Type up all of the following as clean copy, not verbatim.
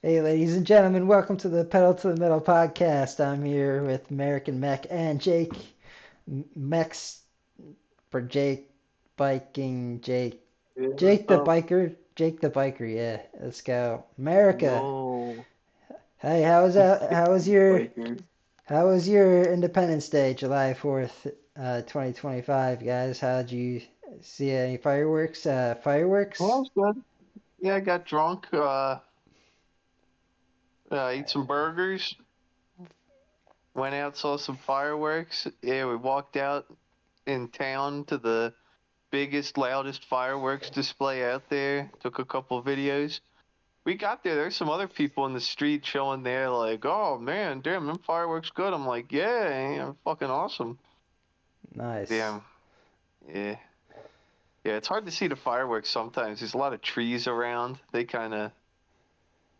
Hey, ladies and gentlemen, welcome to the Pedal to the Metal podcast. I'm here with American Mech and Jake. Mech's for Jake, biking Jake. Yeah. Jake the biker. Jake the biker, yeah. Let's go. America. No. Hey, how was that? Bikers. How was your Independence Day, July 4th, 2025, guys? How did you see any fireworks? Well, Fireworks? it's good. Yeah, I got drunk. Ate some burgers. Went out, saw some fireworks. Yeah, we walked out in town to the biggest, loudest fireworks display out there. Took a couple videos. We got there. There's some other people in the street chilling there, like, "Oh man, damn, them fireworks good." I'm like, "Yeah, fucking awesome." Nice. Damn. Yeah. Yeah, it's hard to see the fireworks sometimes. There's a lot of trees around. They kind of,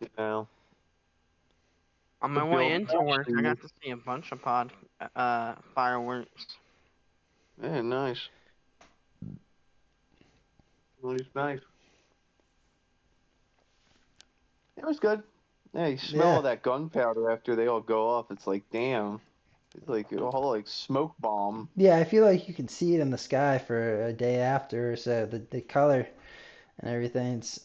you know, On the my way building into work, I trees. got to see a bunch of fireworks. Yeah, nice. Nice, nice. It was good. Yeah, you smell Yeah. all that gunpowder after they all go off. It's like, damn. It's like a whole like smoke bomb. Yeah, I feel like you can see it in the sky for a day after or so. The color and everything's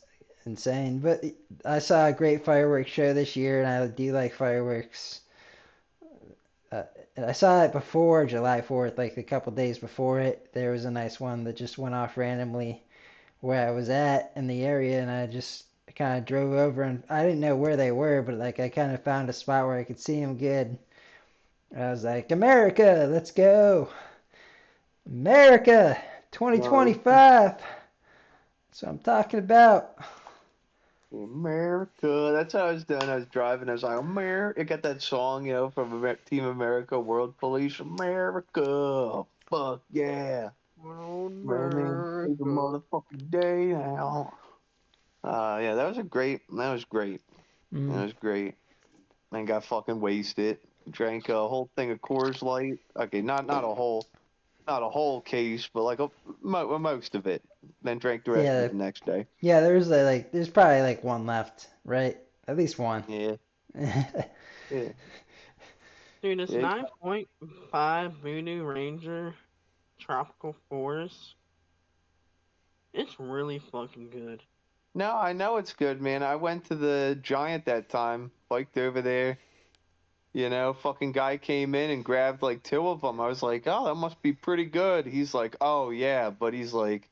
insane. But I saw a great fireworks show this year, and I do like fireworks. Uh, I saw it before July 4th, like a couple days before it. There was a nice one that just went off randomly where I was at in the area, and I just kind of drove over, and I didn't know where they were, but like I kind of found a spot where I could see them good. I was like, America, let's go. America Nice. 2025. That's what I'm talking about. America. That's how I was doing. I was driving. I was like, America. I got that song, from Team America, World Police, America. Fuck yeah. My man, it's a America. motherfucking day now. Yeah, that was great. That Mm. was great. And got fucking wasted. Drank a whole thing of Coors Light. Okay, not a whole case, but like most of it. Then drank the rest of Yeah, it the next day. yeah. There's probably like one left, right? At least one. Yeah, yeah, Dude, it's yeah. 9.5 Voodoo Ranger Tropical Forest. It's really fucking good. No, I know it's good, man. I went to the Giant that time, biked over there. Fucking guy came in and grabbed like two of them. I was like, oh, that must be pretty good. He's like, oh yeah, but he's like,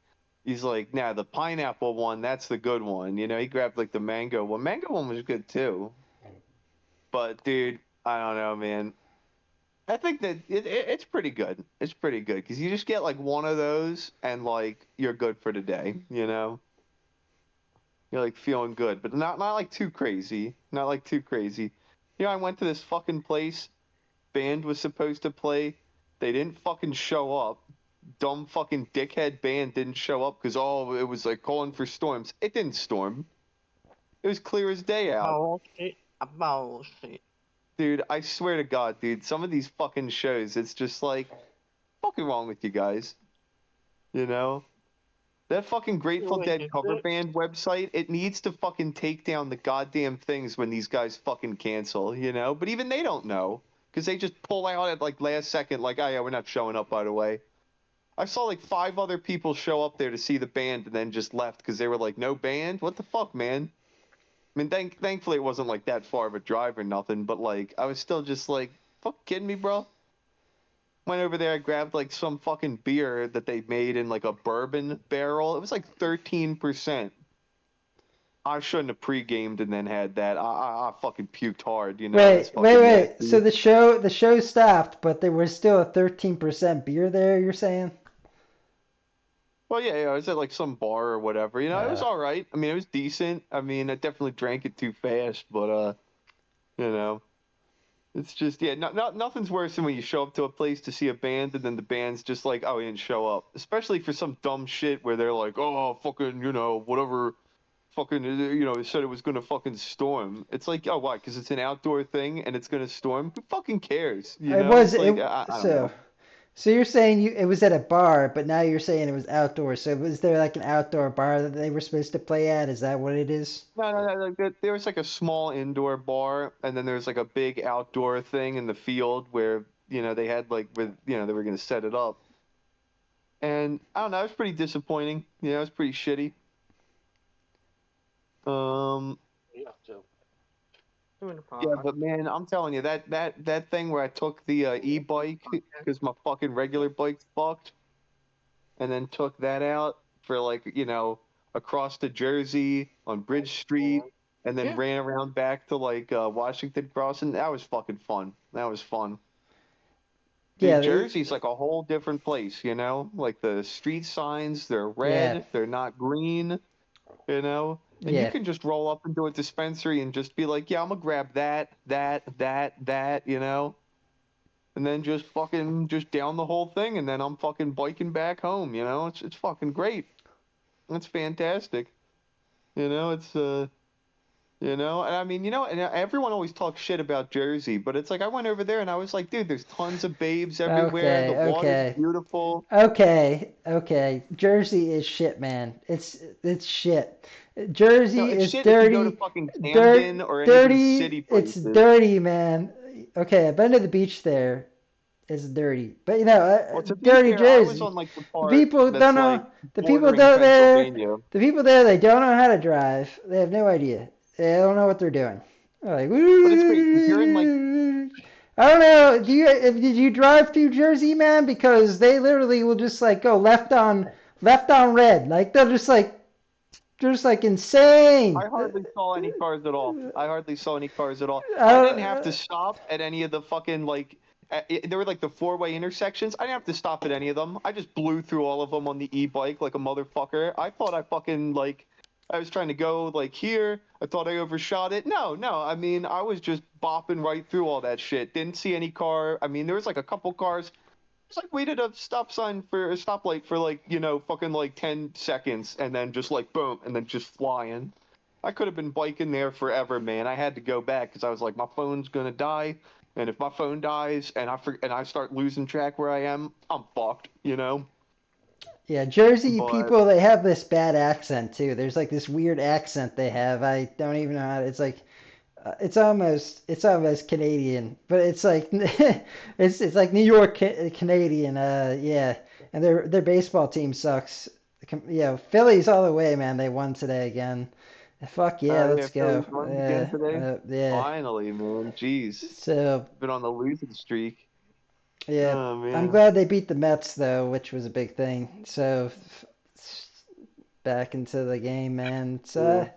nah, the pineapple one, that's the good one. He grabbed like the mango one. Mango one was good too. But dude, I don't know, man. I think that it's pretty good. It's pretty good because you just get like one of those and like you're good for the day. You're like feeling good, but not like too crazy. Not like too crazy. I went to this fucking place. Band was supposed to play. They didn't fucking show up. Dumb fucking dickhead band didn't show up because it was like calling for storms. It didn't storm. It was clear as day out. Bullshit. Bullshit. Dude, I swear to God, dude, some of these fucking shows, it's just like, fucking wrong with you guys. You know? That fucking Grateful Wait, Dead is cover it? band website, it needs to fucking take down the goddamn things when these guys fucking cancel? But even they don't know because they just pull out at like last second, like, oh yeah, we're not showing up, by the way. I saw like five other people show up there to see the band and then just left because they were like, no band? What the fuck, man? I mean, thankfully it wasn't like that far of a drive or nothing, but like, I was still just like, fuck kidding me, bro? Went over there, I grabbed like some fucking beer that they made in like a bourbon barrel. It was like 13%. I shouldn't have pre-gamed and then had that. I fucking puked hard. That's fucking Wait. So nasty. the show stopped, but there was still a 13% beer there. You're saying? Well, yeah, I was at like some bar or whatever. It was Uh, all right. I mean, it was decent. I mean, I definitely drank it too fast, but you know, it's just yeah, nothing's worse than when you show up to a place to see a band and then the band's just like, oh, he didn't show up. Especially for some dumb shit where they're like, oh, fucking, whatever, fucking, it said it was gonna fucking storm. It's like, oh, why? Because it's an outdoor thing and it's gonna storm. Who fucking cares? it was It's like it. I don't So know. So you're saying it was at a bar, but now you're saying it was outdoors. So was there like an outdoor bar that they were supposed to play at? Is that what it is? No. Like, there was like a small indoor bar, and then there's like a big outdoor thing in the field where they had like they were gonna set it up, and I don't know, it was pretty disappointing. It was pretty shitty. Um, Doing a yeah, pod. but man, I'm telling you that thing where I took the e-bike because my fucking regular bike's fucked, and then took that out for like across the Jersey on Bridge Street, and then Yeah. ran around back to like Washington Crossing. That was fucking fun. That was fun. Yeah, Dude, Jersey's like a whole different place, Like the street signs, they're yeah, red, they're not green, And you yeah, can just roll up into a dispensary and just be like, yeah, I'm gonna grab that, and then just fucking just down the whole thing, and then I'm fucking biking back home. It's fucking great. It's fantastic. It's and I mean, and everyone always talks shit about Jersey, but it's like I went over there and I was like, dude, there's tons of babes everywhere. The okay, water's okay. beautiful. Okay. Jersey is shit, man. It's shit. No, Jersey it's is shit if you go to dirty, fucking Camden or any of these dirty. city It's places. dirty, man. Okay, I've been to the beach there. It's dirty, but Well, to be dirty fair, I was Jersey. on like the The part people don't that's know. like The people bordering don't there. Pennsylvania. The people there, they don't know how to drive. They have no idea. They don't know what they're doing. They're like, But it's great because you're in like I don't know. Did you drive through Jersey, man? Because they literally will just like go left on red. Like they're just like insane. I hardly saw any cars at all. I hardly saw any cars at all. I didn't have to Uh, stop at any of the fucking like. There were like the four-way intersections. I didn't have to stop at any of them. I just blew through all of them on the e-bike like a motherfucker. I thought I fucking like. I was trying to go like here. I thought I overshot it. No. I mean, I was just bopping right through all that shit. Didn't see any car. I mean, there was like a couple cars. It's like waited a stoplight for like fucking like 10 seconds, and then just like boom, and then just flying. I could have been biking there forever, man. I had to go back because I was like, my phone's gonna die, and if my phone dies and I start losing track where I am, I'm fucked. yeah, Jersey But people, they have this bad accent too. There's like this weird accent they have. I don't even know how. It's like it's almost Canadian, but it's like it's like New York Canadian. Yeah, and their baseball team sucks. Phillies all the way, man. They won today again. Fuck yeah, yeah, let's go. Phillies won again today. Yeah. Finally, man. Jeez, So been on the losing streak. yeah, Oh I'm man. glad they beat the Mets though, which was a big thing. So back into the game, man. It's Yeah.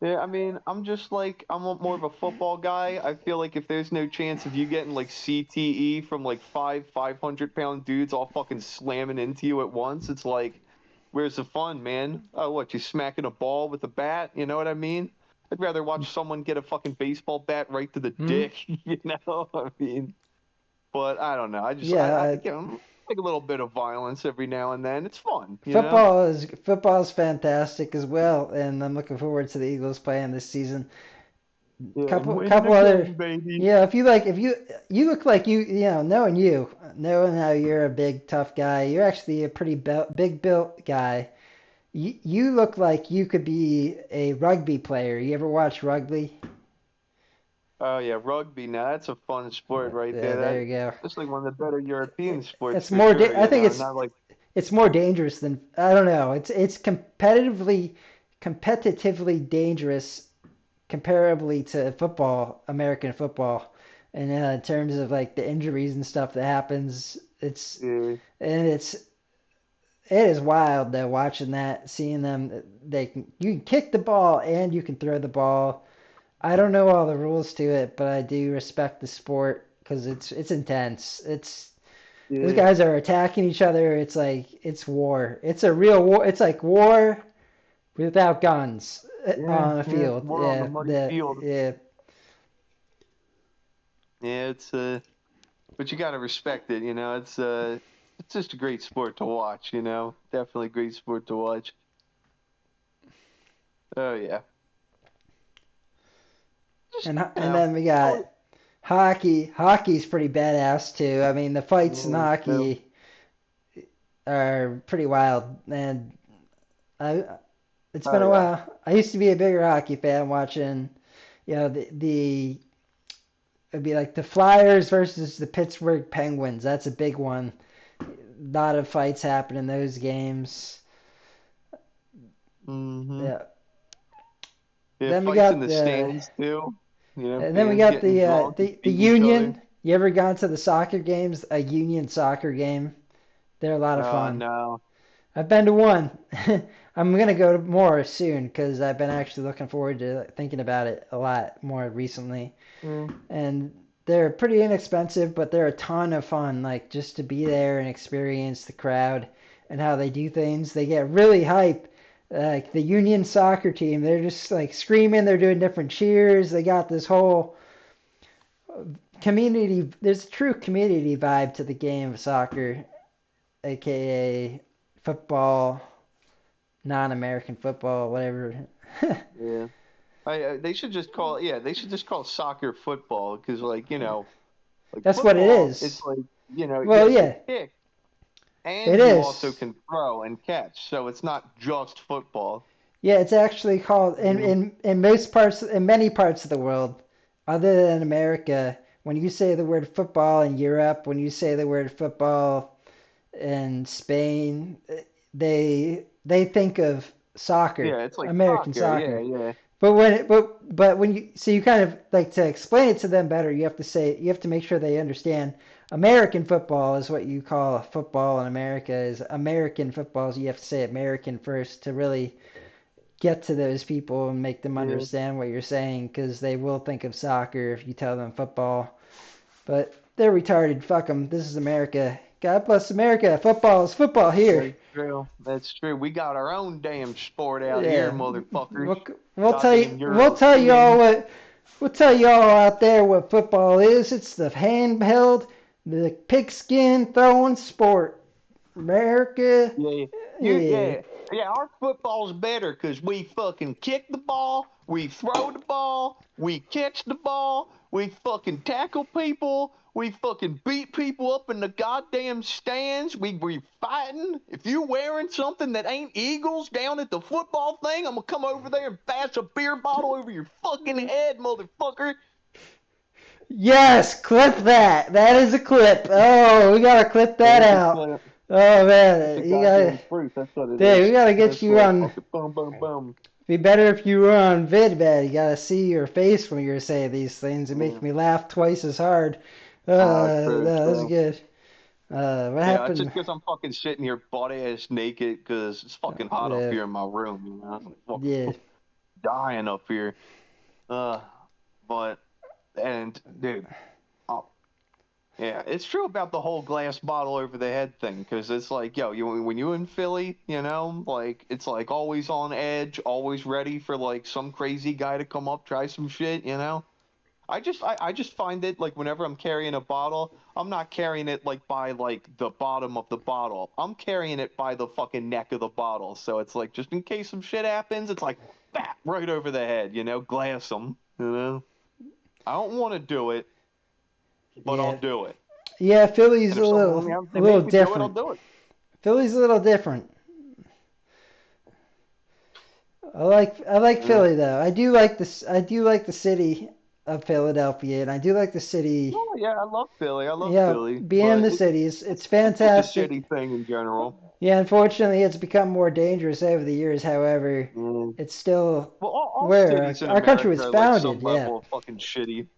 Yeah, I mean, I'm just like I'm more of a football guy. I feel like if there's no chance of you getting like CTE from like 500-pound dudes all fucking slamming into you at once, it's like, where's the fun, man? Oh, what, you smacking a ball with a bat? You know what I mean? I'd rather watch someone get a fucking baseball bat right to the hmm? dick, I mean, but I don't know. I just Yeah, I like a little bit of violence every now and then. It's fun. football is fantastic as well, and I'm looking forward to the Eagles playing this season. Yeah, and winning Couple other, again, baby. yeah. If you look like knowing how you're a big tough guy, you're actually a pretty big built guy. You look like you could be a rugby player. You ever watch rugby? Oh yeah, rugby. Now that's a fun sport right Yeah, there. there you go. That's like one of the better European sports It's for more. sure. I think Not like it's more dangerous than I don't know. It's competitively dangerous comparably to football, American football, and in terms of like the injuries and stuff that happens. yeah, It's it is wild though watching that, seeing them. You can kick the ball and you can throw the ball. I don't know all the rules to it, but I do respect the sport because it's intense. Those yeah, guys are attacking each other. It's like it's war. It's a real war. It's like war without guns on a yeah. field. More on the muddy field. Yeah. Yeah, but you gotta respect it. It's just a great sport to watch. Definitely a great sport to watch. Oh yeah, just And then we got always, Hockey's pretty badass too. I mean, the fights in Yeah, no. hockey are pretty wild, and I it's Oh been a yeah. while. I used to be a bigger hockey fan, watching, the it'd be like the Flyers versus the Pittsburgh Penguins. That's a big one. A lot of fights happen in those games. Mm-hmm. Yeah. Yeah, Then we fights in got the the stands too. You know, and then we fans got getting the drunk and the beating each other. Union. You ever gone to the soccer games? A Union soccer game? They're a lot of fun. No. I've been to one. I'm gonna go to more soon because I've been actually looking forward to thinking about it a lot more recently. Mm, And they're pretty inexpensive, but they're a ton of fun. Like just to be there and experience the crowd and how they do things. They get really hype. Like the Union soccer team, they're just like screaming. They're doing different cheers. They got this whole community. There's a true community vibe to the game of soccer, aka football, non-American football, whatever. yeah. They should just call they should just call soccer football because like That's what it football, it's is. like Well, you can yeah, kick it and you also is. can throw and catch, so it's not just football. Yeah, it's actually called Mm, in most parts in many parts of the world, other than America. When you say the word football in Europe, when you say the word football in Spain, they think of soccer, yeah, it's like American soccer. Yeah, soccer. yeah, But when you so you kind of like to explain it to them better, you have to make sure they understand American football is what you call football in America is American football. So you have to say American first to really get to those people and make them yeah. understand what you're saying because they will think of soccer if you tell them football. But they're retarded. Fuck them. This is America. God bless America. Football is football here. That's true. That's true. We got our own damn sport out here, Yeah, motherfuckers. we'll Goddamn tell you all Europeans. what we'll tell you all out there what football is. It's the handheld, the pigskin throwing sport. America, Yeah, yeah. yeah. Our football's better because we fucking kick the ball, we throw the ball, we catch the ball, we fucking tackle people, we fucking beat people up in the goddamn stands. We fighting. If you wearing something that ain't Eagles down at the football thing, I'm gonna come over there and bash a beer bottle over your fucking head, motherfucker. Yes, clip that. That is a clip. Oh, we gotta clip that That's a out. clip. Oh That's the man, you gotta, goddamn truth. That's what it dude. We is. gotta get That's you like on. fucking boom, boom, boom. Be better if you were on VidMed. You gotta see your face when you're saying these things. It makes Yeah. me laugh twice as hard. True, No, that's true. good. What Yeah, it's just happened? because I'm fucking sitting here butt ass naked because it's fucking hot up Uh, here in my room, I'm yeah, fucking dying up here. Uh, but, and, dude, oh, yeah, it's true about the whole glass bottle over the head thing because it's like, yo, when you in Philly, like, it's like always on edge, always ready for like some crazy guy to come up, try some shit. I just find it like whenever I'm carrying a bottle, I'm not carrying it like by like the bottom of the bottle. I'm carrying it by the fucking neck of the bottle. So it's like just in case some shit happens, it's like bat right over the head, glass them. I don't want to do it, but I'll yeah, do it. yeah. Philly's And if someone else a they little make me do it, I'll different. do it. Philly's a little different. I like Yeah. Philly though. I do like this. I do like the city of Philadelphia, and I do like the city. Oh yeah, I love Philly. I love Yeah, Philly, being in but the city is it's it's just a fantastic. shitty thing in general. Yeah, unfortunately, it's become more dangerous over the years. However, Mm. it's still Well, all where cities in our country America was are like some founded. Yeah, level of fucking shitty.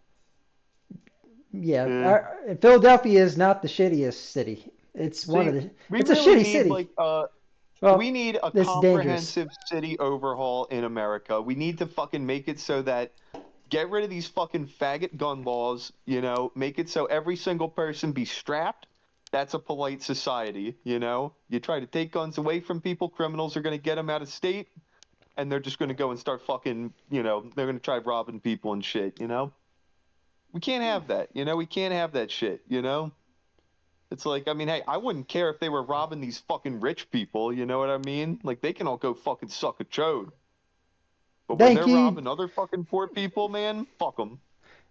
yeah. Yeah. Philadelphia is not the shittiest city. It's one of See, the. we It's a really shitty need city. like we Well, need a it's dangerous. comprehensive city overhaul in America. We need to fucking make it so that get rid of these fucking faggot gun laws, make it so every single person be strapped. That's a polite society. You try to take guns away from people, criminals are going to get them out of state, and they're just going to go and start fucking, they're going to try robbing people and shit. We can't have that. We can't have that shit. It's like, I mean, hey, I wouldn't care if they were robbing these fucking rich people, you know what I mean? Like, they can all go fucking suck a chode. But when Thank they're you. robbing other fucking poor people, man, fuck them.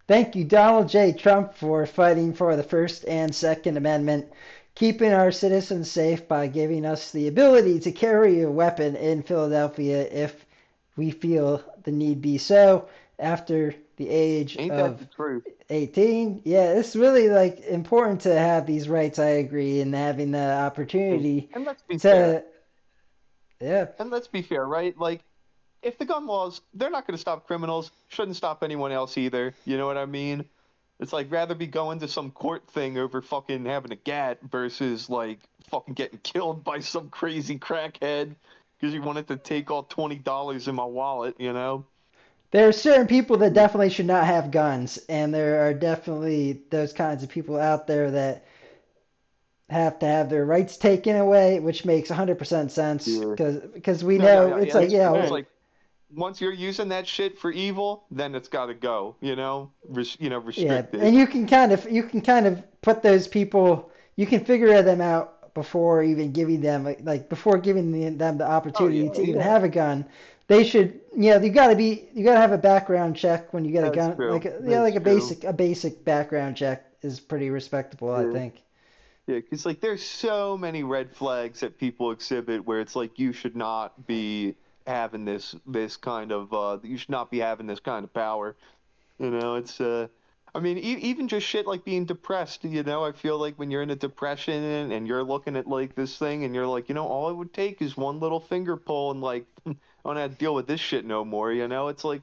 Thank you, Donald J. Trump, for fighting for the First and Second Amendment, keeping our citizens safe by giving us the ability to carry a weapon in Philadelphia if we feel the need be so after the age Ain't that of the truth? 18. Yeah, it's really like important to have these rights, I agree, and having the opportunity And let's be fair. to, yeah, And let's be fair, right? Like, if the gun laws, they're not going to stop criminals, shouldn't stop anyone else either. You know what I mean? It's like rather be going to some court thing over fucking having a gat versus like fucking getting killed by some crazy crackhead because you wanted to take all $20 in my wallet, you know? there are certain people that definitely should not have guns, and there are definitely those kinds of people out there that have to have their rights taken away, which makes 100% sense Yeah. because we No, yeah, know yeah, it's yeah. like, It's yeah, true. It's Right. like once you're using that shit for evil, then it's got to go, yeah, restricted. and you can kind of put those people, you can figure them out before even giving them like before giving them the Oh yeah, opportunity to even yeah. have a gun. They should, you gotta have a background check when you get a That's gun, true. like That's true. a basic background check is pretty respectable, I Yeah. think. Yeah, because like there's so many red flags that people exhibit where it's like you should not be having this kind of you should not be having this kind of power. It's I mean even just shit like being depressed, I feel like when you're in a depression and you're looking at like this thing and you're like, all it would take is one little finger pull and like I don't have to deal with this shit no more, It's like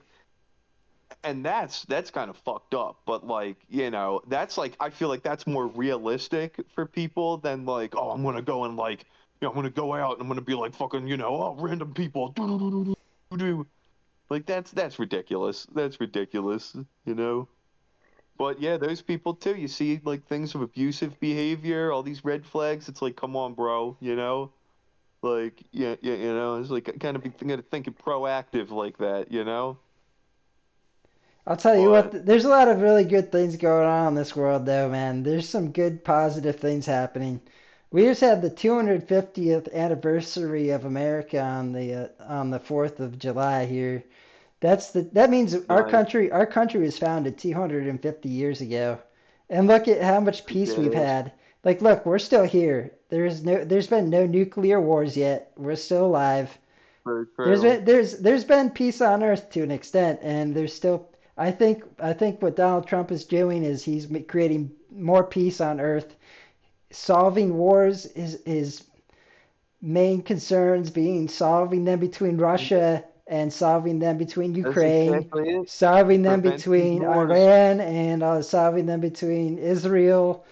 and that's kind of fucked up, but like that's like I feel like that's more realistic for people than like, oh, I'm gonna go and like I'm gonna go out and I'm gonna be like fucking oh, random people like that's ridiculous, but yeah, those people too, you see like things of abusive behavior, all these red flags, it's like, come on, bro, like it's like kind of be thinking proactive like that, I'll tell you but what, there's a lot of really good things going on in this world, though, man. There's some good, positive things happening. We just had the 250th anniversary of America on the 4th of July here. That means nice. our country was founded 250 years ago, and look at how much peace we've Badass. had. Like, look, we're still here. There's been no nuclear wars yet. We're still alive. Very true. There's been peace on Earth to an extent, and there's still. I think what Donald Trump is doing is he's creating more peace on Earth, solving wars. His main concerns being solving them between Russia and solving them between That's Ukraine, exactly it. solving them Prevent these between wars. Iran, and solving them between Israel.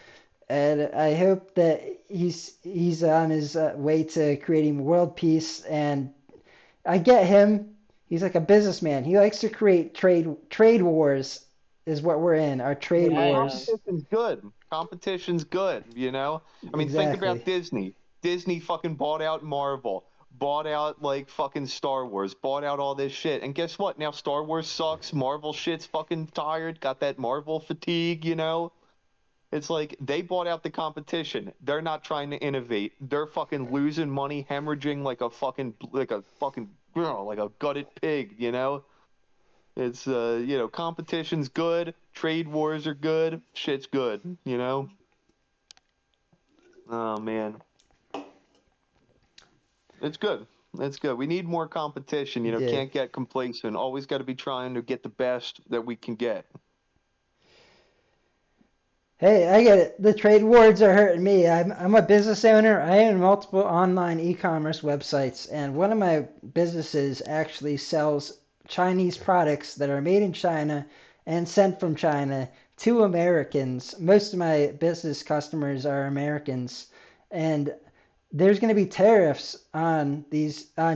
And I hope that he's on his way to creating world peace. And I get him. He's like a businessman. He likes to create trade wars is what we're in, our trade Well, Yeah, wars. yeah. competition's good. Competition's good, I mean, think about Exactly. Disney. Disney fucking bought out Marvel, bought out like fucking Star Wars, bought out all this shit. And guess what? Now Star Wars sucks. Marvel shit's fucking tired. Got that Marvel fatigue. It's like they bought out the competition. They're not trying to innovate. They're fucking losing money, hemorrhaging like a gutted pig. It's competition's good, trade wars are good, shit's good. Oh man, it's good. It's good. We need more competition. Yeah. Can't get complacent. Always got to be trying to get the best that we can get. Hey, I get it. The trade wars are hurting me. I'm a business owner. I own multiple online e-commerce websites, and one of my businesses actually sells Chinese products that are made in China and sent from China to Americans. Most of my business customers are Americans, and there's going to be tariffs on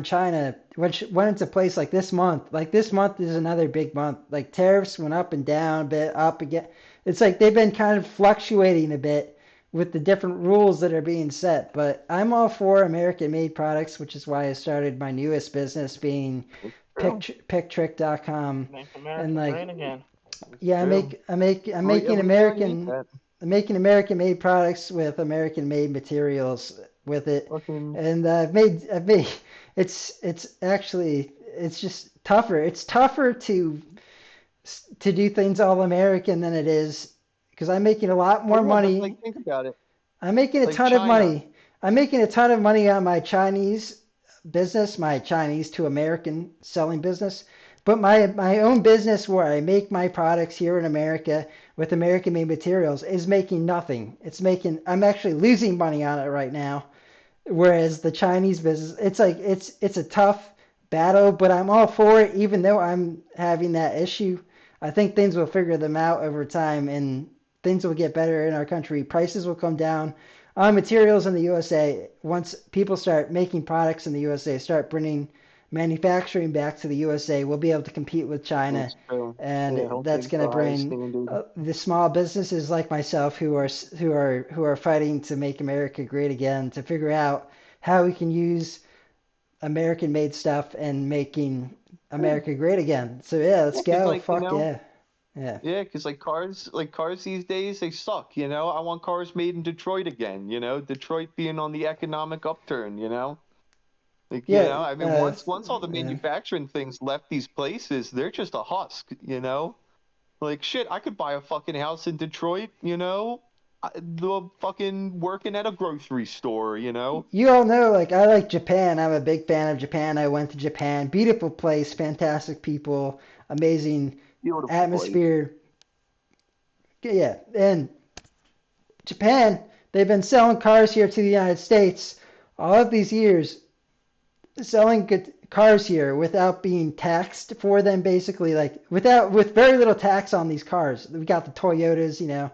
China, which went into place like this month. Like this month is another big month. Like tariffs went up and down, a bit up again. It's like they've been kind of fluctuating a bit with the different rules that are being set. But I'm all for American-made products, which is why I started my newest business being It's true. picktrick.com. Make And America great like, again. It's yeah, true. I'm Yeah, making we really need American that. I'm making American-made products with American-made materials with it, Fucking and I've made it's actually it's just tougher. It's tougher to to do things all American than it is because I'm making a lot Well, more yeah, but like money. think about it. I'm making a Like ton of China. money. I'm making a ton of money on my Chinese business, my Chinese to American selling business. But my own business where I make my products here in America with American made materials is making nothing. I'm actually losing money on it right now. Whereas the Chinese business, it's like it's a tough battle, but I'm all for it, even though I'm having that issue. I think things will figure them out over time, and things will get better in our country. Prices will come down on materials in the USA once people start making products in the USA, start bringing manufacturing back to the USA. We'll be able to compete with China, That's true. Yeah, and he'll that's take going the to highest bring standard. the small businesses like myself who are fighting to make America great again, to figure out how we can use American made stuff and making Yeah, America great again. So yeah, let's yeah, because go. like Fuck yeah. Yeah. yeah, because like cars these days they suck. I want cars made in Detroit again. Detroit being on the economic upturn. Yeah, I mean, once all the yeah. manufacturing things left these places, they're just a husk. Like shit, I could buy a fucking house in Detroit. The fucking working at a grocery store. You all know, like, I like Japan. I'm a big fan of Japan. I went to Japan. Beautiful place, fantastic people, amazing Beautiful place. atmosphere. Yeah, and Japan, they've been selling cars here to the United States all of these years, selling good cars here without being taxed for them, basically, like with very little tax on these cars. We got the Toyotas,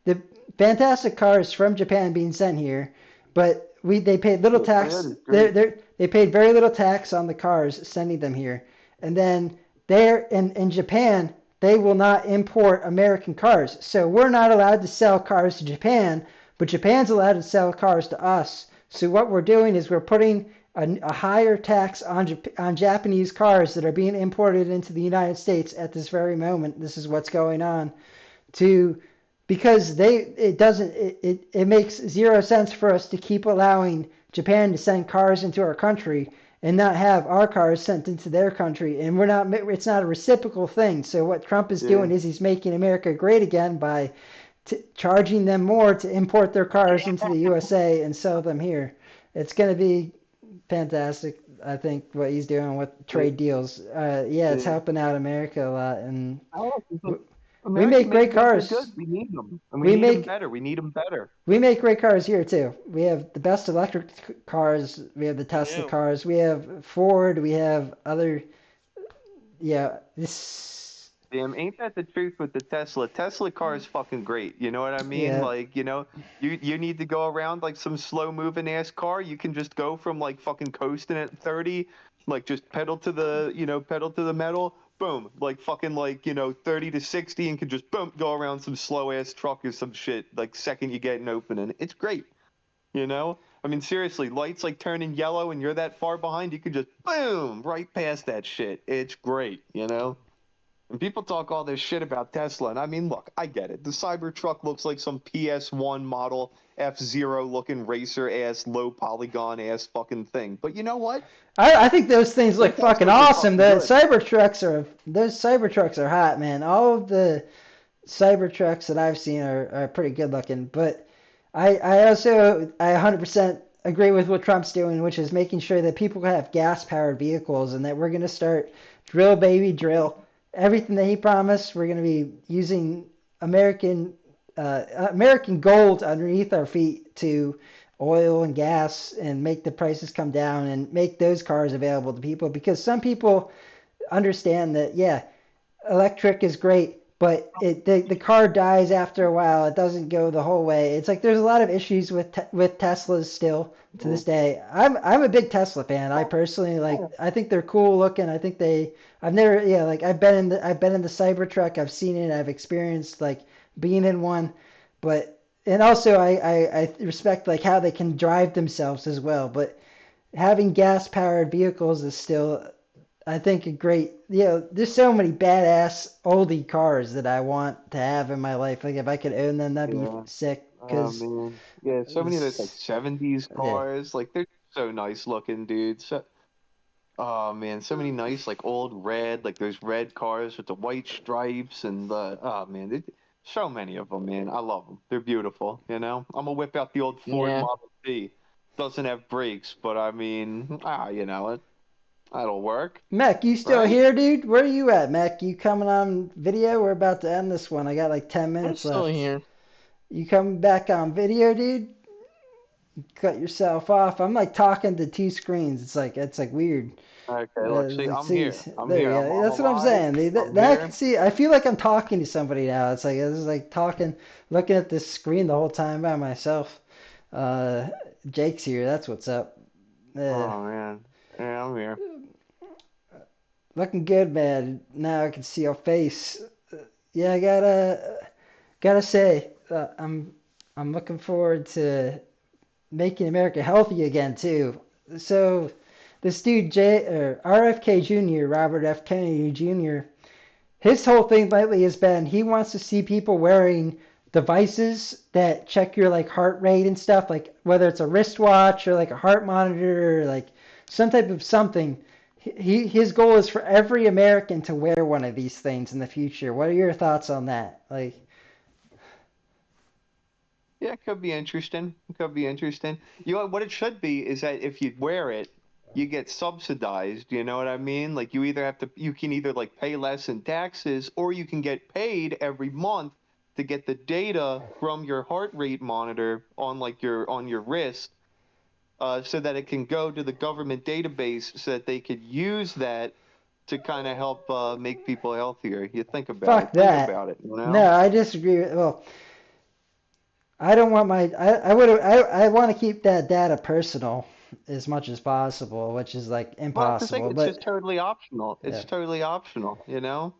the fantastic cars from Japan being sent here, but they paid little Yeah, tax. Toyota's great. They paid very little tax on the cars sending them here, and then there in Japan they will not import American cars, so we're not allowed to sell cars to Japan, but Japan's allowed to sell cars to us. So what we're doing is we're putting a higher tax on Japanese cars that are being imported into the United States at this very moment. This is what's going on to because it makes zero sense for us to keep allowing Japan to send cars into our country and not have our cars sent into their country, and it's not a reciprocal thing. So what Trump is Yeah. doing is he's making America great again by charging them more to import their cars into the USA and sell them here. It's going to be fantastic. I think what he's doing with Yeah. trade deals. Yeah, it's Yeah. helping out America a lot, and I don't know, 'cause, like, we American make made great goods are good. cars. We need them, and we We need them make better. We need them better. we make great cars here too. We have the best electric cars. We have the We Tesla do. cars. We have Ford. We have other. Yeah, this. Damn, ain't that the truth with the Tesla? Tesla car is fucking great. You know what I mean? Yeah, Like, you need to go around like some slow moving ass car. You can just go from like fucking coasting at 30, like just pedal to the metal, boom, like fucking like, 30 to 60 and can just boom go around some slow ass truck or some shit like second you get an opening. It's great, you know? I mean, seriously, lights like turning yellow and you're that far behind, you can just boom right past that shit. It's great. And people talk all this shit about Tesla, and I mean, look, I get it. The Cybertruck looks like some PS1 model F-Zero looking racer ass, low polygon ass fucking thing. But you know what? I think those things The look fucking Teslas are awesome. fucking good. Those Cybertrucks are hot, man. All of the Cybertrucks that I've seen are pretty good looking. But I 100% agree with what Trump's doing, which is making sure that people have gas powered vehicles and that we're gonna start drill baby drill. Everything that he promised, we're gonna be using American American gold underneath our feet to oil and gas and make the prices come down and make those cars available to people because some people understand that yeah, electric is great, but the car dies after a while. It doesn't go the whole way. It's like there's a lot of issues with Teslas still to Yeah. this day. I'm a big Tesla fan. I personally like. I think they're cool looking. I think they. I've never yeah like I've been in the Cybertruck. I've seen it. I've experienced like being in one, but and also I respect like how they can drive themselves as well. But having gas powered vehicles is still I think a great, there's so many badass oldie cars that I want to have in my life. Like if I could own them, that'd be Yeah. sick. Oh Cause man. Yeah, so many of those like 70s yeah, cars, like they're so nice looking, dude. So Oh man, so many nice like old red, like those red cars with the white stripes and the oh man, so many of them, man. I love them. They're beautiful, you know. I'm gonna whip out the old Ford Yeah. Model T. Doesn't have brakes, but I mean, you know, that'll work, Mac, you still right? here, dude? Where are you at, Mac? You coming on video? We're about to end this one. I got like 10 I'm minutes still left. here. You coming back on video, dude? Cut yourself off. I'm like talking to two screens. It's like weird. Okay, look, see, Like, I'm see, here. I'm there here. you go. I'm That's what I'm alive. saying. I'm Now I can here. see. I feel like I'm talking to somebody now. It's like talking, looking at this screen the whole time by myself. Uh, Jake's here. That's what's up. Uh, Oh man. Yeah, I'm here. Looking good, man. Now I can see your face. Yeah, I gotta say, I'm looking forward to making America healthy again too. So this dude RFK Jr., Robert F. Kennedy Jr., his whole thing lately has been he wants to see people wearing devices that check your like heart rate and stuff, like whether it's a wristwatch or like a heart monitor or like some type of something. His goal is for every American to wear one of these things in the future. What are your thoughts on that? Like, Yeah, it could be interesting. It could be interesting. You know what it should be is that if you wear it, you get subsidized. You know what I mean? Like you can either like pay less in taxes, or you can get paid every month to get the data from your heart rate monitor on like on your wrist, so that it can go to the government database, so that they could use that to kind of help make people healthier. You think about it. fuck Think that. about it. You know? No, I disagree. Well, I don't want my I want to keep that data personal as much as possible, which is like Well, that's the thing. impossible. It's But just totally optional. yeah, It's totally optional, you know?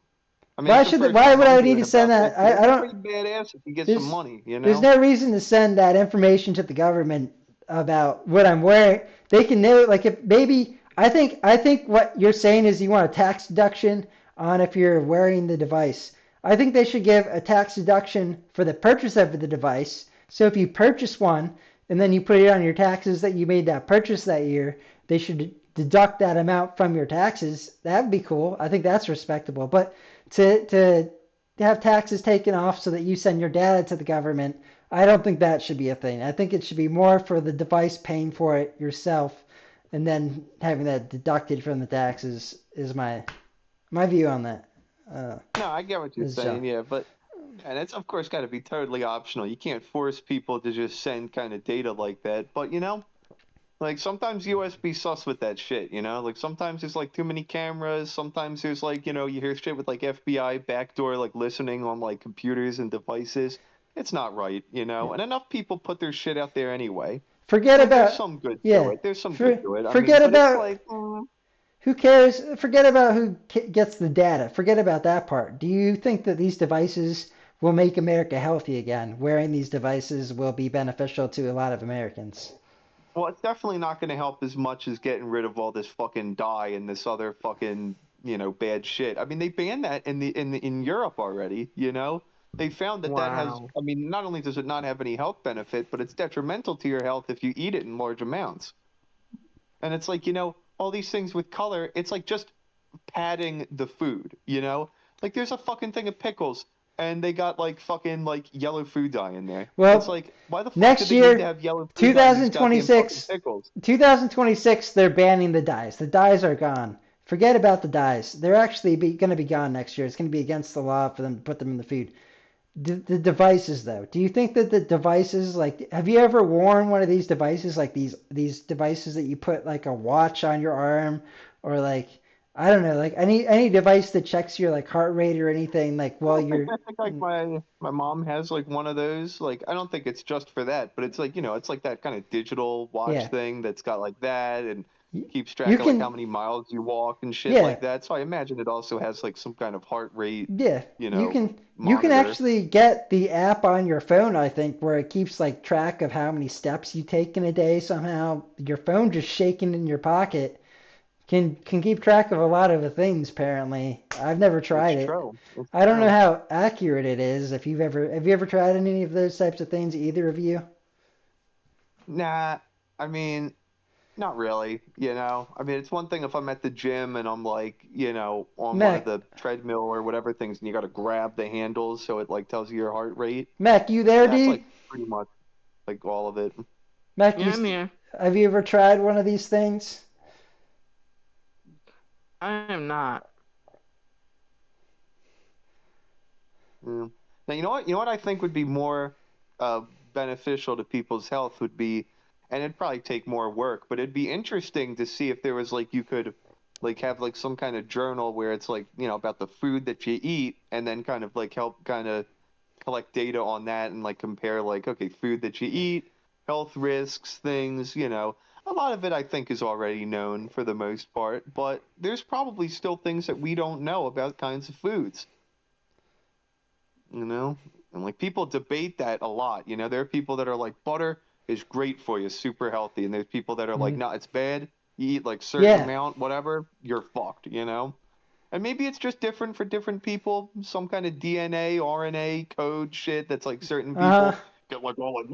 I mean, why that's the should first why time would I'm I need hearing to send about this, that? but I it'd be don't. pretty badass if you get some There's money, you there's know? no reason to send that information to the government about what I'm wearing. They can know, like, if maybe I think what you're saying is you want a tax deduction on if you're wearing the device. I think they should give a tax deduction for the purchase of the device. So if you purchase one and then you put it on your taxes that you made that purchase that year, they should deduct that amount from your taxes. That would be cool. I think that's respectable. But to have taxes taken off so that you send your data to the government, I don't think that should be a thing. I think it should be more for the device paying for it yourself and then having that deducted from the taxes is my view on that. Uh, No, I get what you're this is John. saying, yeah, but and it's of course got to be totally optional. You can't force people to just send kind of data like that. But you know, like sometimes USB sus with that shit, you know? Like sometimes there's like too many cameras. Sometimes there's like, you know, you hear shit with like FBI backdoor like listening on like computers and devices. It's not right, you Yeah. know? And enough people put their shit out there anyway. Forget And there's about some good to yeah. it. There's some good to it. I mean, Forget but it's about like, who cares. Forget about who gets the data. Forget about that part. Do you think that these devices will make America healthy again? Wearing these devices will be beneficial to a lot of Americans. well, it's definitely not going to help as much as getting rid of all this fucking dye and this other fucking, you know, bad shit. I mean, they banned that in Europe already, you know? They found that that has, Wow. I mean, not only does it not have any health benefit, but it's detrimental to your health if you eat it in large amounts. And it's like, you know, all these things with color, it's like just padding the food, you know? Like there's a fucking thing of pickles and they got like fucking like yellow food dye in there. It's Well, like, why the fuck do next they need to year, have yellow food dye in these goddamn fucking 2026, pickles? 2026, they're banning the dyes. The dyes are gone. Forget about the dyes. They're actually going to be gone next year. It's going to be against the law for them to put them in the food. The devices, though. Do you think that the devices, like, have you ever worn one of these devices, like these devices that you put like a watch on your arm, or like I don't know, like any device that checks your like heart rate or anything, like while you're I think like my mom has like one of those. Like I don't think it's just for that, but it's like, you know, it's like that kind of digital watch yeah. thing that's got like that and keeps You track of like how can many miles you walk and shit yeah. like that. So I imagine it also has like some kind of heart rate, Yeah, you you know, can monitor. actually get the app on your phone, I think, where it keeps like track of how many steps you take in a day somehow. Your phone just shaking in your pocket can keep track of a lot of the things apparently. I've never It's tried it. true. It's I don't know true. how accurate it is. If you've ever have you ever tried any of those types of things, either of you? Nah, I mean, Not really, you know. I mean, it's one thing if I'm at the gym and I'm like, you know, on one of Mac, the treadmill or whatever things, and you got to grab the handles so it like tells you your heart rate. Mac, you there, That's dude? like pretty much like all of it. Mac, Yeah, I'm here. have you ever tried one of these things? I am not. Yeah. Now, you know what? You know what I think would be more uh, beneficial to people's health would be, and it'd probably take more work, but it'd be interesting to see if there was like you could like have like some kind of journal where it's like, you know, about the food that you eat and then kind of like help kind of collect data on that and like compare like, okay, food that you eat, health risks, things, you know. A lot of it I think is already known for the most part, but there's probably still things that we don't know about kinds of foods, you know? And like people debate that a lot. You know, there are people that are like butter is great for you, super healthy, and there's people that are like, Mm, no, it's bad. You eat like certain yeah. amount, whatever, you're fucked, you know? And maybe it's just different for different people, some kind of DNA, RNA code shit that's like certain Uh huh. people get like all like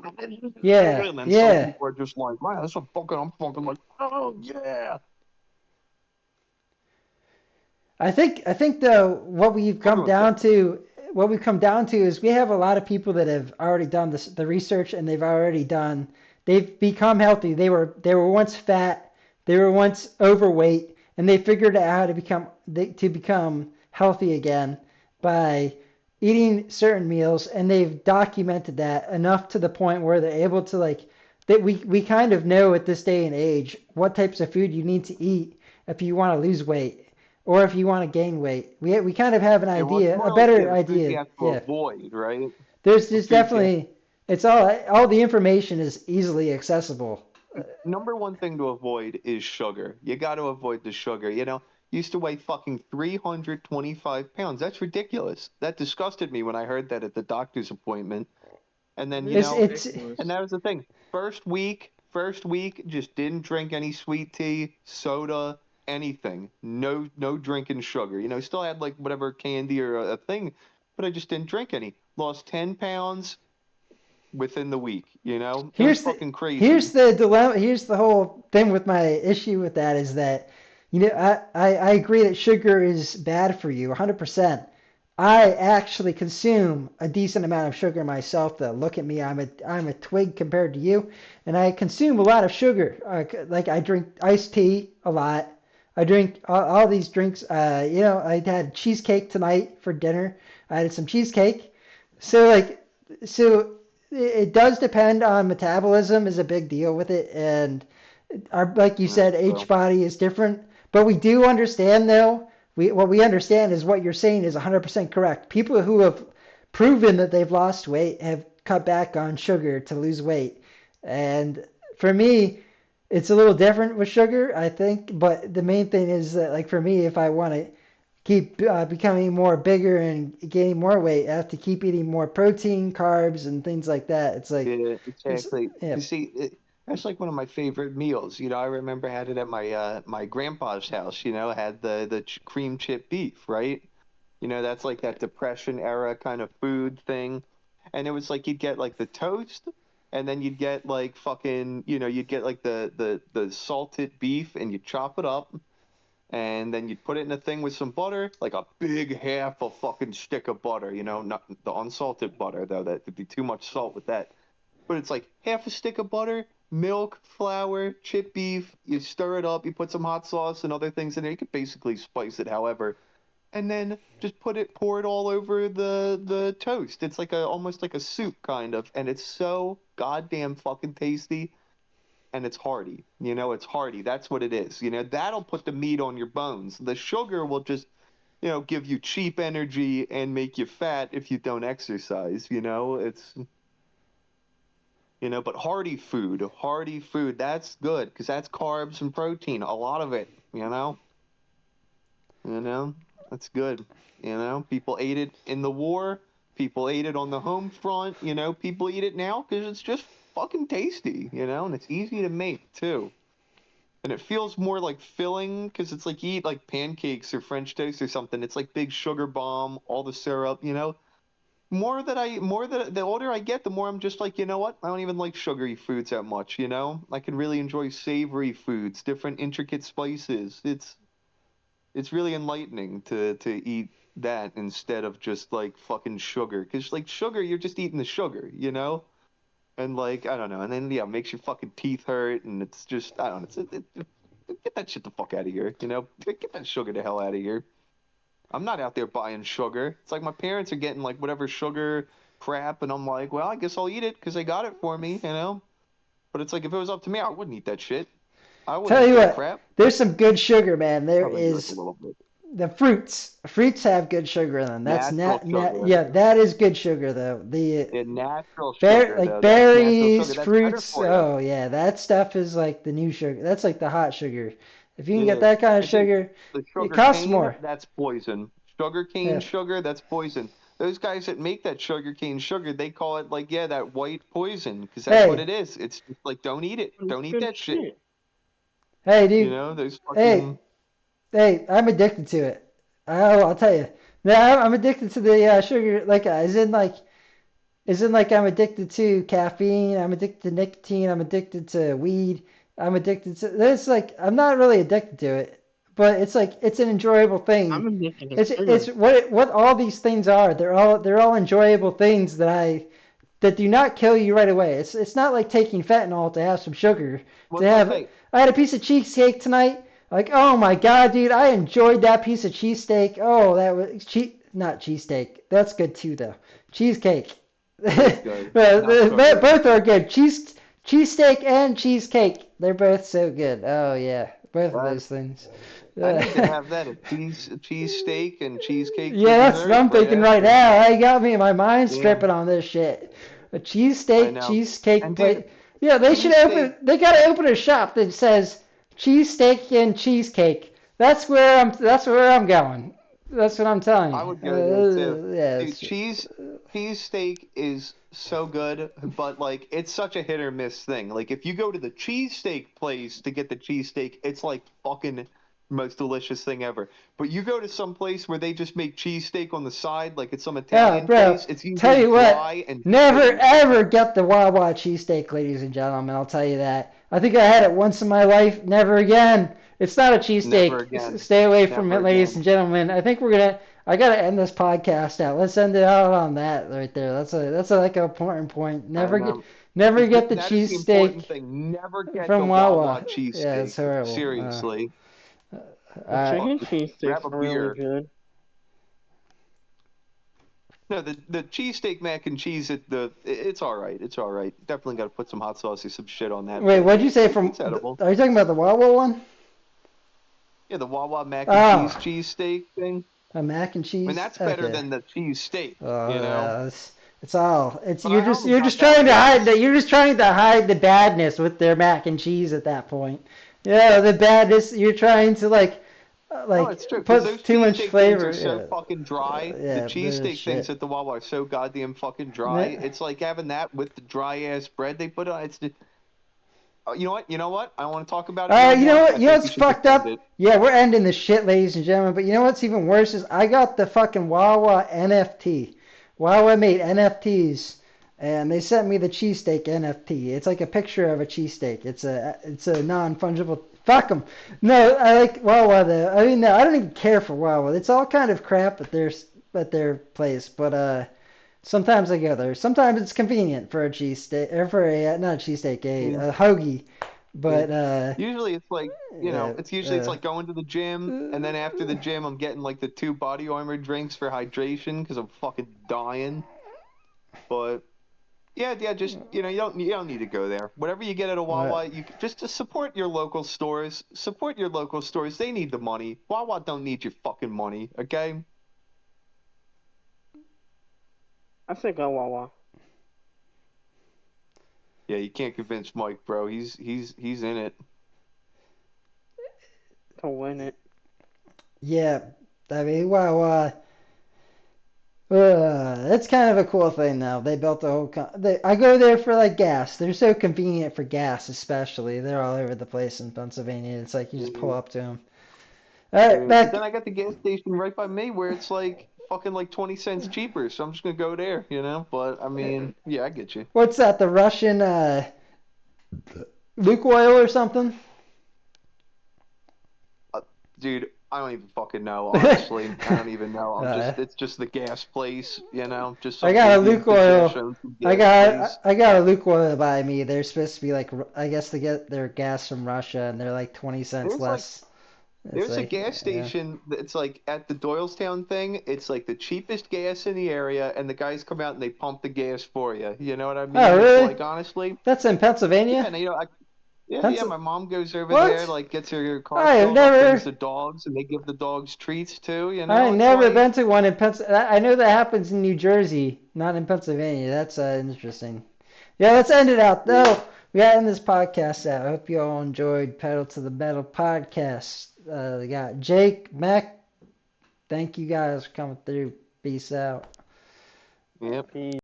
Yeah. and then some Yeah. people are just like, man, that's a fucking I'm fucking like, oh yeah. I think though Everyone's different. what we've come down to is we have a lot of people that have already done the research and they've become healthy. They were once fat, they were once overweight, and they figured out how to become healthy again by eating certain meals, and they've documented that enough to the point where they're able to like that we kind of know at this day and age what types of food you need to eat if you want to lose weight or if you want to gain weight. We kind of have an Yeah, well, it's idea, a more like yeah, better the foods you idea. have to Yeah, avoid, right? The there's foods you have definitely it's all the information is easily accessible. number one thing to avoid is sugar. You got to avoid the sugar. You know, used to weigh fucking 325 pounds. That's ridiculous. That disgusted me when I heard that at the doctor's appointment. And then, It you is know, It's and ridiculous. that was the thing. First week, just didn't drink any sweet tea, soda, anything. No drinking sugar. You know, still had like whatever candy or a thing, but I just didn't drink any. Lost 10 pounds within the week, you know? It was fucking here's crazy. the dilemma. Here's the whole thing with my issue with that is that I agree that sugar is bad for you 100%. I actually consume a decent amount of sugar myself though. Look at me, I'm a twig compared to you, and I consume a lot of sugar. Like I drink iced tea a lot. I drink all these drinks. I had cheesecake tonight for dinner. I had some cheesecake. So like, so it does depend on metabolism is a big deal with it, and like you That's said, each true. body is different. But we do understand though. What we understand is what you're saying is 100% correct. People who have proven that they've lost weight have cut back on sugar to lose weight, and for me, it's a little different with sugar, I think. But the main thing is that, like for me, if I want to keep becoming more bigger and gaining more weight, I have to keep eating more protein, carbs, and things like that. It's like Yeah, it's exactly. yeah. You see, that's like one of my favorite meals. You know, I remember I had it at my grandpa's house. You know, had the cream chip beef, right? You know, that's like that depression era kind of food thing. And it was like you'd get like the toast and then you'd get like fucking, you know, you'd get like the salted beef and you chop it up and then you'd put it in a thing with some butter, like a big half a fucking stick of butter, you know, not the unsalted butter though, that would be too much salt with that. But it's like half a stick of butter, milk, flour, chipped beef, you stir it up, you put some hot sauce and other things in there. You could basically spice it however and then just pour it all over the toast. It's like a almost like a soup kind of, and it's so goddamn fucking tasty and it's hearty. You know, it's hearty. That's what it is. You know, that'll put the meat on your bones. The sugar will just, you know, give you cheap energy and make you fat if you don't exercise, you know? It's you know, but hearty food, that's good because that's carbs and protein, a lot of it, you know? You know, that's good. You know, people ate it in the war. People ate it on the home front. You know, people eat it now because it's just fucking tasty. You know, and it's easy to make too. And it feels more like filling because it's like you eat like pancakes or French toast or something. It's like big sugar bomb, all the syrup. You know, more that the older I get, the more I'm just like, you know what? I don't even like sugary foods that much, you know? I can really enjoy savory foods, different intricate spices. It's really enlightening to eat that instead of just like fucking sugar. 'Cause like sugar, you're just eating the sugar, you know? And like, I don't know. And then yeah, it makes your fucking teeth hurt and it's just I don't know. Get that shit the fuck out of here, you know? Get that sugar the hell out of here. I'm not out there buying sugar. It's like my parents are getting like whatever sugar crap, and I'm like, well, I guess I'll eat it because they got it for me, you know. But it's like if it was up to me, I wouldn't eat that shit. I wouldn't Tell eat you that what, crap. there's some good sugar, man. There Probably do it a is little bit. the fruits. Fruits have good sugar in them. That's Natural sugar. yeah, that is good sugar though. The Yeah, natural sugar like though. That's natural sugar. berries, That's better fruits. for you. Oh yeah, that stuff is like the new sugar. That's like the hot sugar. If you can get Yeah. that kind of And see, sugar, the it sugar costs cane, more. that's poison. Sugar cane Yeah. sugar, that's poison. Those guys that make that sugar cane sugar, they call it like, yeah, that white poison, because that's what Hey, it is. It's just like, don't eat it. It's Don't eat good that shit. shit. hey, You dude. know, those Hey, fucking. I'm addicted to it. I'll tell you. No, I'm addicted to the sugar. Like, as in like I'm addicted to caffeine. I'm addicted to nicotine. I'm addicted to weed. I'm addicted to. It's like I'm not really addicted to it, but it's like it's an enjoyable thing. I'm addicted to It's sugar. what all these things are. They're all enjoyable things that do not kill you right away. It's not like taking fentanyl to have some sugar. To What's the have thing? I had a piece of cheesecake tonight. Like, oh my god, dude, I enjoyed that piece of cheesesteak. Oh, that was not cheesesteak. That's good too, though. Cheesecake. It is good. Not sugary. Both are good. Cheesesteak and cheesecake. They're both so good. Oh yeah, both of But those things. I need to have that a cheese steak and cheesecake for Yeah, that's what dessert I'm right thinking right after. now. I got me my mind Yeah, stripping on this shit. A I cheesesteak, know. cheesecake And dude, plate. Yeah, they should cheesesteak, open. They gotta open a shop that says cheesesteak and cheesecake. That's where I'm going. That's what I'm telling I you. would go there too. Yeah, Dude, cheesesteak is so good, but like it's such a hit or miss thing. Like if you go to the cheesesteak place to get the cheesesteak, it's like fucking most delicious thing ever. But you go to some place where they just make cheesesteak on the side, like it's some yeah, Italian bro. place, it's Tell usually you what. dry and Never shitty. ever get the Wawa cheesesteak, ladies and gentlemen. I'll tell you that. I think I had it once in my life. Never again. It's not a Never cheesesteak. again. Stay away from Never it, ladies again. and gentlemen. I think we're gonna. I gotta end this podcast out. Let's end it out on that right there. That's like an important point. I know. Never get the That is the important cheesesteak thing. Never get the from Wawa Wawa. Yeah, cheesesteak. it's horrible. Seriously. The Uh, chicken Fuck. Grab cheesesteaks a are really beer. good. No, the cheesesteak mac and cheese it's all right. It's all right. Definitely got to put some hot sauce or some shit on that, wait, but what'd you say it's from? edible. Are you talking about the Wawa one? Yeah, the Wawa mac and Oh, cheese cheesesteak thing. a mac and I mean, cheese. that's better Okay. than the cheesesteak, Oh, you know. it's all. It's But I only you're got just that trying to hide once. that. You're just trying to hide the badness with their mac and cheese at that point. Yeah, the badness. You're trying to No, it's true because those put too much cheesesteak things are flavor. so Yeah, fucking dry. The yeah, cheesesteak things bullshit. at the Wawa are so goddamn fucking dry. Yeah. It's like having that with the dry ass bread they put on. It's just, oh, you know what? You know what? I don't want to talk about it no You know more. what? I You know think we what's should just fucked end up? it. Yeah, we're ending this shit, ladies and gentlemen. But you know what's even worse is I got the fucking Wawa NFT. Wawa made NFTs, and they sent me the cheesesteak NFT. It's like a picture of a cheesesteak. It's a non-fungible. Fuck them. No, I like Wawa though. I mean, no, I don't even care for Wawa. It's all kind of crap at their place. But sometimes I go there. Sometimes it's convenient for a cheesesteak or for a not a cheesesteak, Yeah. a hoagie. Yeah. But Usually it's like, yeah, it's like going to the gym, and then after the gym, I'm getting like the 2 body armor drinks for hydration because I'm fucking dying. But yeah, just you don't need to go there. Whatever you get at a uh, Wawa, just to support your local stores. Support your local stores. They need the money. Wawa don't need your fucking money, okay? I think go Wawa Yeah, you can't convince Mike, bro. He's in it. to win it. yeah. I mean, Wawa. That's kind of a cool thing now. They built the whole. I go there for like gas. They're so convenient for gas, especially. They're all over the place in Pennsylvania. It's like you just pull Yeah. up to them. All right, Yeah, but then back. I got the gas station right by me where it's like fucking like 20 cents cheaper, so I'm just gonna go there, you know. But I mean, yeah, I get you, What's that? The Russian Luke oil or something? dude. I don't even fucking know, honestly. I don't even know. Uh, It's just the gas place, you know, just I some got a Indian Luke oil. suggestion, some gas place. I got a Luke oil by me. They're supposed to be like I guess they get their gas from Russia and they're like 20 cents There's like less. It's There's a like gas yeah. station that's like at the Doylestown thing. It's like the cheapest gas in the area, and the guys come out and they pump the gas for you. You know what I Oh mean? It's really? like honestly, That's in yeah, Pennsylvania? and yeah. Pencil My mom goes over there, What? like gets her car I have filled up, brings never the dogs, and they give the dogs treats too. You I know, have it's never like been to one in Pennsylvania. I know that happens in New Jersey, not in Pennsylvania. That's interesting. Yeah, let's end it out. yeah, No, we got to end this podcast out. I hope you all enjoyed Pedal to the Metal podcast. We got Jake, Mac. Thank you guys for coming through. Peace out. yep. Peace.